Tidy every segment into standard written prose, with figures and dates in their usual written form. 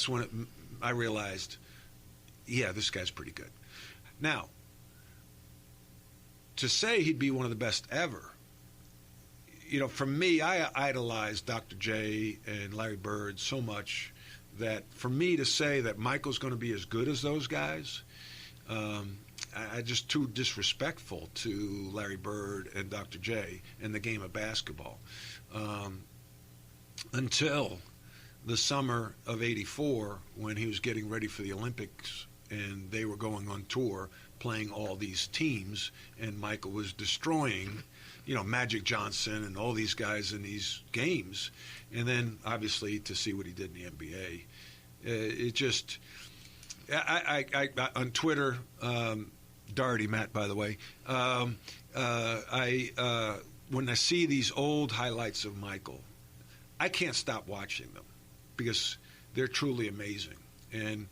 that's when I realized, yeah, this guy's pretty good. Now, to say he'd be one of the best ever, for me, I idolized Dr. J and Larry Bird so much that for me to say that Michael's going to be as good as those guys, I just too disrespectful to Larry Bird and Dr. J in the game of basketball. Until the summer of '84, when he was getting ready for the Olympics and they were going on tour playing all these teams, and Michael was destroying, Magic Johnson and all these guys in these games. And then, obviously, to see what he did in the NBA. It just, I on Twitter, Doherty, Matt, by the way, when I see these old highlights of Michael, I can't stop watching them because they're truly amazing. And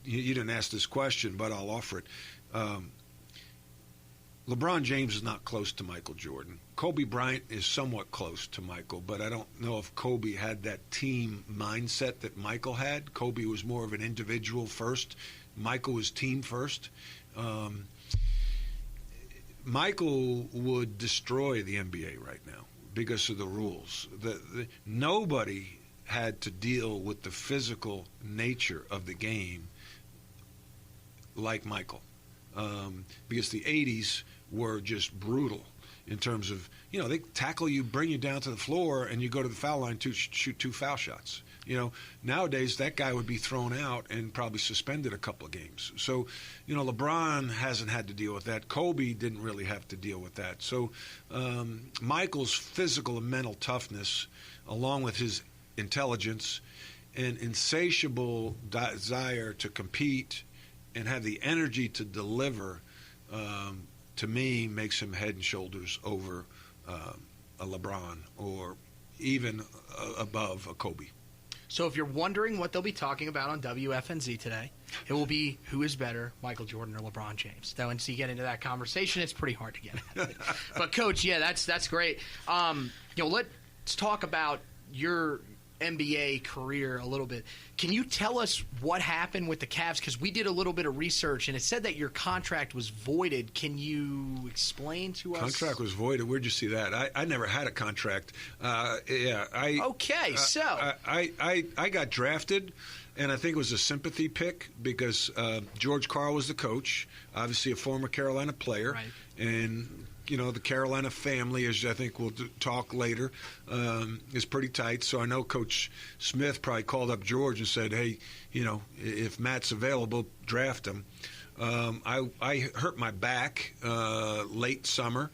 you didn't ask this question, but I'll offer it. LeBron James is not close to Michael Jordan. Kobe Bryant is somewhat close to Michael, but I don't know if Kobe had that team mindset that Michael had. Kobe was more of an individual first. Michael was team first. Michael would destroy the NBA right now because of the rules. Nobody had to deal with the physical nature of the game like Michael, because the 80s were just brutal in terms of, they tackle you, bring you down to the floor, and you go to the foul line to shoot 2 foul shots. Nowadays that guy would be thrown out and probably suspended a couple of games. So, LeBron hasn't had to deal with that. Kobe didn't really have to deal with that. So Michael's physical and mental toughness, along with his intelligence and insatiable desire to compete and have the energy to deliver, to me, makes him head and shoulders over a LeBron or even above a Kobe. So if you're wondering what they'll be talking about on WFNZ today, it will be who is better, Michael Jordan or LeBron James. Now, once you get into that conversation, it's pretty hard to get at it. But, Coach, yeah, that's great. Let's talk about your NBA career a little bit. Can you tell us what happened with the Cavs? Because we did a little bit of research, and it said that your contract was voided. Can you explain to us? Contract was voided? Where'd you see that? I never had a contract. I got drafted, and I think it was a sympathy pick because George Karl was the coach, obviously a former Carolina player, right. And the Carolina family, as I think we'll talk later, is pretty tight. So I know Coach Smith probably called up George and said, hey, if Matt's available, draft him. I hurt my back late summer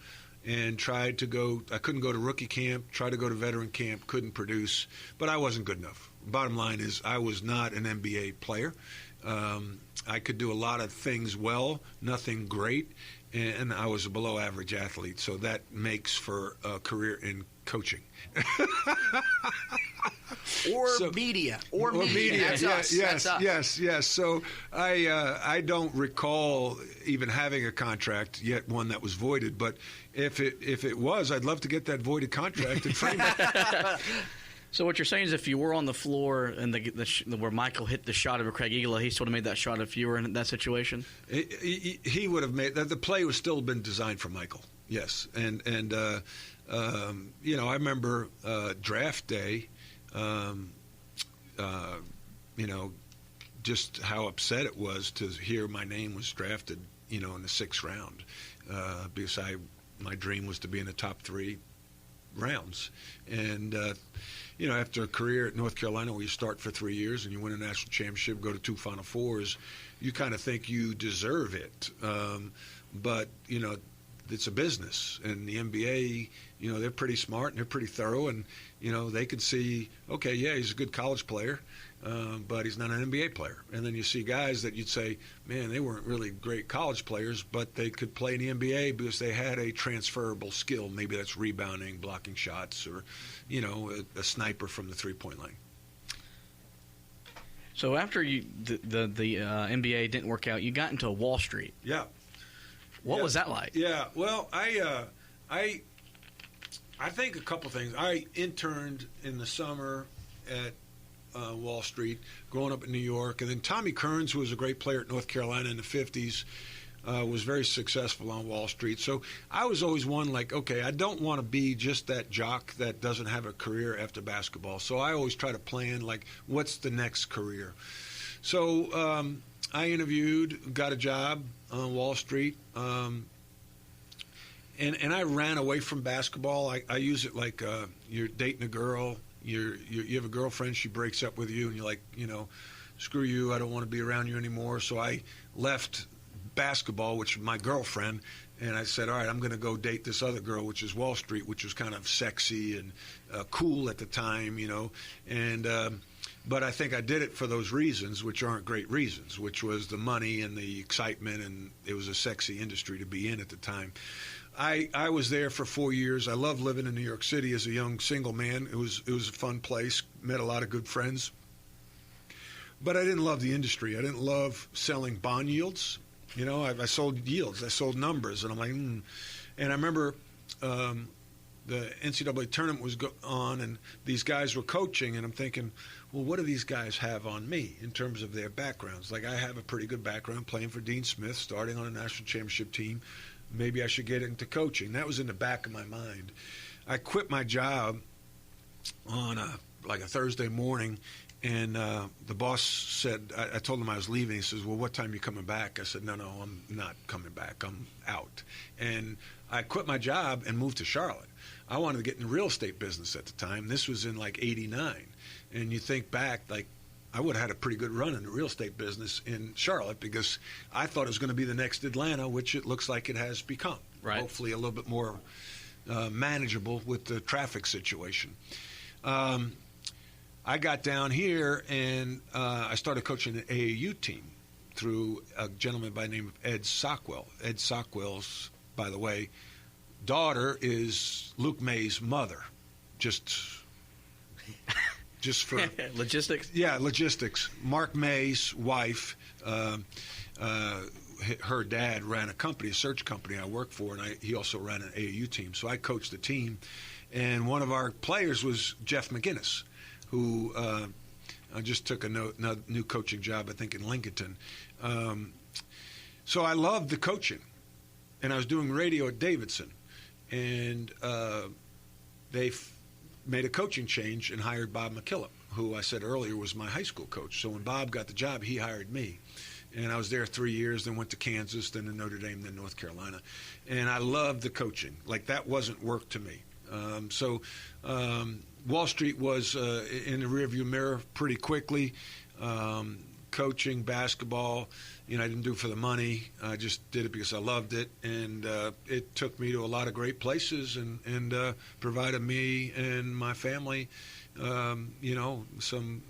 and tried to go. I couldn't go to rookie camp, tried to go to veteran camp, couldn't produce, but I wasn't good enough. Bottom line is I was not an NBA player. I could do a lot of things well, nothing great, and I was a below-average athlete, so that makes for a career in coaching. Media. That's us. Yes. So I don't recall even having a contract, yet one that was voided. But if it was, I'd love to get that voided contract and frame it. So what you're saying is if you were on the floor and where Michael hit the shot of Craig Igla, he sort of made that shot if you were in that situation? He would have made that. The play was still been designed for Michael, yes. And I remember draft day, just how upset it was to hear my name was drafted, in the 6th round, because my dream was to be in the top 3 rounds. And after a career at North Carolina where you start for 3 years and you win a national championship, go to 2 Final Fours, you kind of think you deserve it. But it's a business, and the NBA, they're pretty smart and they're pretty thorough, and they could see, okay, yeah, he's a good college player, but he's not an NBA player. And then you see guys that you'd say, man, they weren't really great college players, but they could play in the NBA because they had a transferable skill. Maybe that's rebounding, blocking shots, or a sniper from the 3-point line. So after the NBA didn't work out, you got into Wall Street. Yeah. What was that like? Yeah, well, I think a couple things. I interned in the summer at Wall Street, growing up in New York. And then Tommy Kearns, who was a great player at North Carolina in the 50s, was very successful on Wall Street. So I was always one like, okay, I don't want to be just that jock that doesn't have a career after basketball. So I always try to plan, like, what's the next career? So I interviewed, got a job on Wall Street, and I ran away from basketball. I use it like you're dating a girl, you have a girlfriend, she breaks up with you, and you're like, screw you, I don't want to be around you anymore. So I left basketball, which was my girlfriend, and I said, all right, I'm going to go date this other girl, which is Wall Street, which was kind of sexy and cool at the time, and but I think I did it for those reasons, which aren't great reasons, which was the money and the excitement, and it was a sexy industry to be in at the time. I was there for 4 years. I loved living in New York City as a young single man. It was a fun place, met a lot of good friends. But I didn't love the industry. I didn't love selling bond yields. I sold yields. I sold numbers. And I'm like, And I remember the NCAA tournament was on, and these guys were coaching, and I'm thinking, well, what do these guys have on me in terms of their backgrounds? Like, I have a pretty good background playing for Dean Smith, starting on a national championship team. Maybe I should get into coaching. That was in the back of my mind. I quit my job on a Thursday morning, and the boss said, I told him I was leaving. He says, well, what time are you coming back? I said, no, I'm not coming back. I'm out. And I quit my job and moved to Charlotte. I wanted to get in the real estate business at the time. This was in like 89. And you think back, like, I would have had a pretty good run in the real estate business in Charlotte because I thought it was going to be the next Atlanta, which it looks like it has become. Right. Hopefully a little bit more manageable with the traffic situation. I got down here, and I started coaching an AAU team through a gentleman by the name of Ed Sockwell. Ed Sockwell's, by the way, daughter is Luke May's mother. Just for logistics. Yeah, logistics. Mark May's wife, her dad ran a company, a search company I worked for, and he also ran an AAU team. So I coached the team, and one of our players was Jeff McGinnis, who I just took a new coaching job, I think, in Lincolnton. So I loved the coaching, and I was doing radio at Davidson, and they made a coaching change and hired Bob McKillop, who I said earlier was my high school coach. So when Bob got the job, he hired me. And I was there 3 years, then went to Kansas, then to Notre Dame, then North Carolina. And I loved the coaching. Like, that wasn't work to me. Wall Street was in the rearview mirror pretty quickly. Coaching, basketball, I didn't do it for the money. I just did it because I loved it, and it took me to a lot of great places and provided me and my family, some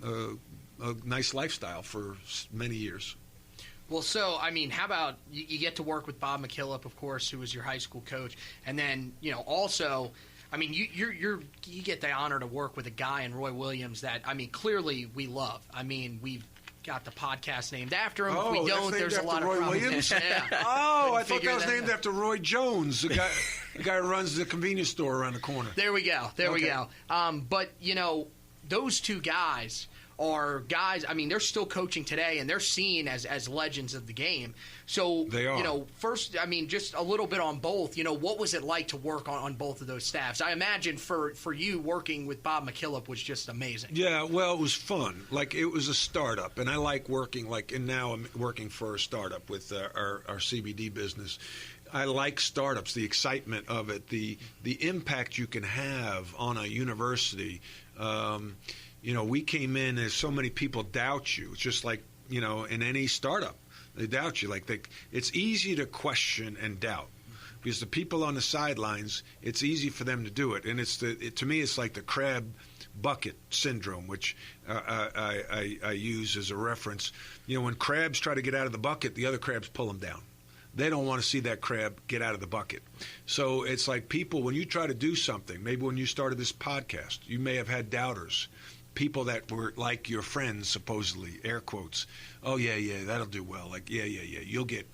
a nice lifestyle for many years. Well, so, how about you get to work with Bob McKillop, of course, who was your high school coach, and then, also, you get the honor to work with a guy in Roy Williams that, clearly we love. We've got the podcast named after him. Oh, if we don't, there's a lot Roy of problems. Williams? Yeah. Oh, I thought that was named after Roy Jones, the guy who runs the convenience store around the corner. There we go. We go. But, those two guys are guys, they're still coaching today, and they're seen as legends of the game. So, they are. First, just a little bit on both. What was it like to work on both of those staffs? I imagine for you, working with Bob McKillop was just amazing. Yeah, well, it was fun. Like, it was a startup, and I like working, and now I'm working for a startup with our CBD business. I like startups, the excitement of it, the impact you can have on a university. We came in, there's so many people doubt you. It's just like, in any startup, they doubt you. It's easy to question and doubt because the people on the sidelines, it's easy for them to do it. And to me, it's like the crab bucket syndrome, which I use as a reference. When crabs try to get out of the bucket, the other crabs pull them down. They don't want to see that crab get out of the bucket. So it's like people, when you try to do something, maybe when you started this podcast, you may have had doubters. People that were like your friends, supposedly, air quotes. Oh, yeah, that'll do well. Like, yeah, you'll get.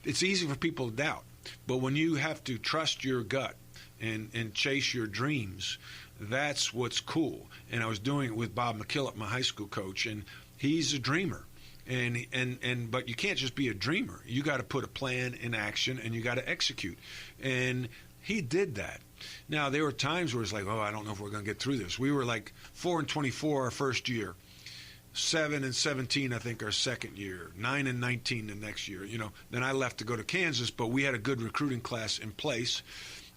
It's easy for people to doubt. But when you have to trust your gut and chase your dreams, That's what's cool. And I was doing it with Bob McKillop, my high school coach, and he's a dreamer. But you can't just be a dreamer. You got to put a plan in action, and you got to execute. And he did that. Now, there were times where it's like, I don't know if we're going to get through this. We were like 4-24 our first year, 7-17, I think, our second year, 9-19 the next year. Then I left to go to Kansas, but we had a good recruiting class in place.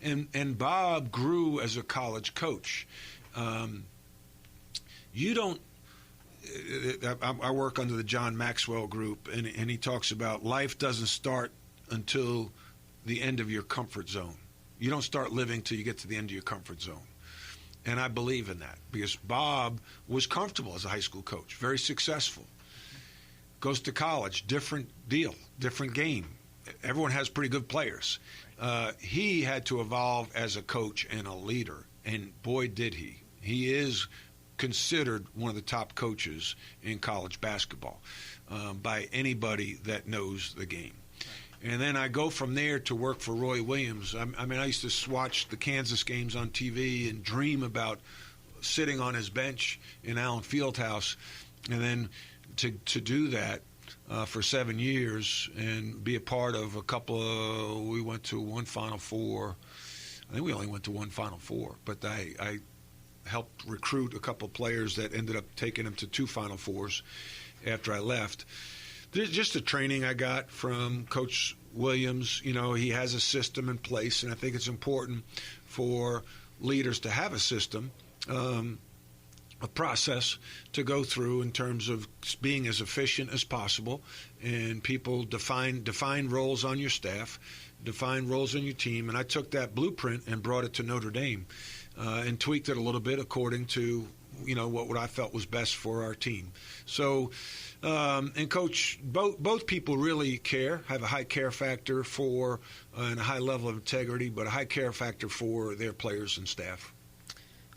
And Bob grew as a college coach. You don't. I work under the John Maxwell group, and he talks about life doesn't start until the end of your comfort zone. You don't start living till you get to the end of your comfort zone. And I believe in that because Bob was comfortable as a high school coach, very successful. Goes to college, different deal, different game. Everyone has pretty good players. He had to evolve as a coach and a leader, and boy, did he. He is considered one of the top coaches in college basketball by anybody that knows the game. And then I go from there to work for Roy Williams. I used to watch the Kansas games on TV and dream about sitting on his bench in Allen Fieldhouse. And then to do that for 7 years and be a part of a couple of – we went to one Final Four. I think we only went to one Final Four. But I helped recruit a couple of players that ended up taking them to 2 Final Fours after I left. There's just the training I got from Coach Williams. He has a system in place, and I think it's important for leaders to have a system, a process to go through in terms of being as efficient as possible, and people define roles on your staff, define roles on your team. And I took that blueprint and brought it to Notre Dame and tweaked it a little bit according to what I felt was best for our team. So, and Coach, both people really care, have a high care factor for and a high level of integrity, but a high care factor for their players and staff.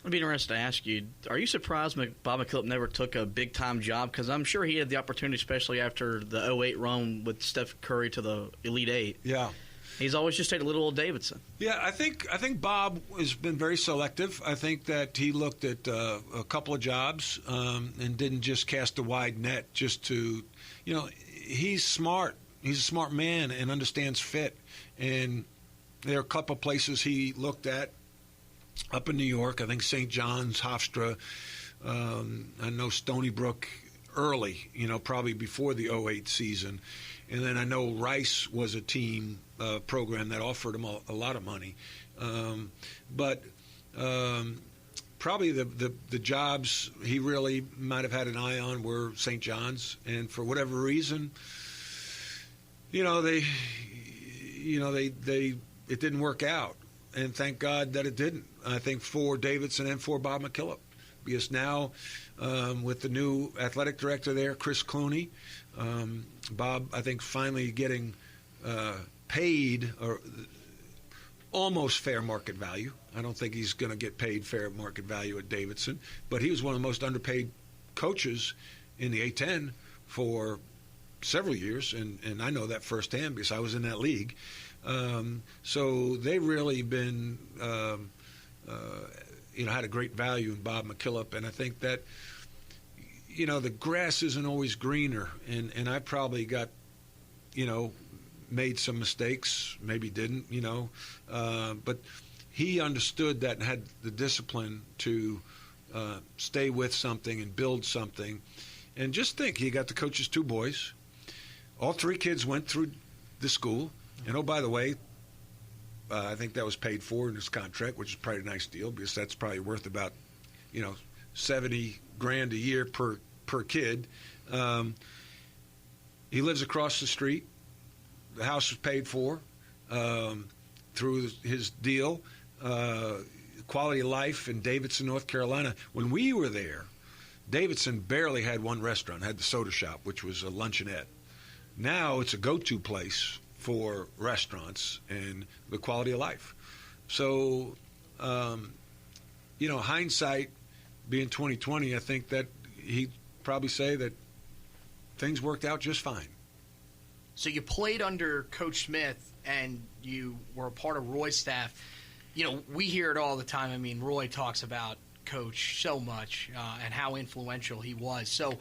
I'd be interested to ask you, are you surprised Bob McKillop never took a big-time job? Because I'm sure he had the opportunity, especially after the 08 run with Steph Curry to the Elite Eight. Yeah. He's always just stayed at little old Davidson. Yeah, I think Bob has been very selective. I think that he looked at a couple of jobs and didn't just cast a wide net just to, he's smart. He's a smart man and understands fit. And there are a couple of places he looked at up in New York. I think St. John's, Hofstra, I know Stony Brook early, probably before the 08 season. And then I know Rice was a team program that offered him a lot of money. But probably the jobs he really might have had an eye on were St. John's. And for whatever reason, it didn't work out. And thank God that it didn't. I think for Davidson and for Bob McKillop. Because now with the new athletic director there, Chris Clooney, Bob, I think, finally getting paid or almost fair market value. I don't think he's going to get paid fair market value at Davidson, but he was one of the most underpaid coaches in the A-10 for several years, and I know that firsthand because I was in that league. So they've really been, had a great value in Bob McKillop, and I think that, the grass isn't always greener, and I probably got, made some mistakes, maybe didn't, but he understood that and had the discipline to stay with something and build something. And just think, he got to coach his 2 boys. All 3 kids went through the school. And, oh, by the way, I think that was paid for in his contract, which is probably a nice deal because that's probably worth about, $70,000 a year per kid. He lives across the street. The house was paid for through his deal. Quality of life in Davidson, North Carolina. When we were there, Davidson barely had one restaurant, had the soda shop, which was a luncheonette. Now it's a go-to place for restaurants and the quality of life. So, hindsight being 2020, I think that he'd probably say that things worked out just fine. So you played under Coach Smith and you were a part of Roy's staff. we hear it all the time. I mean, Roy talks about Coach so much and how influential he was. So,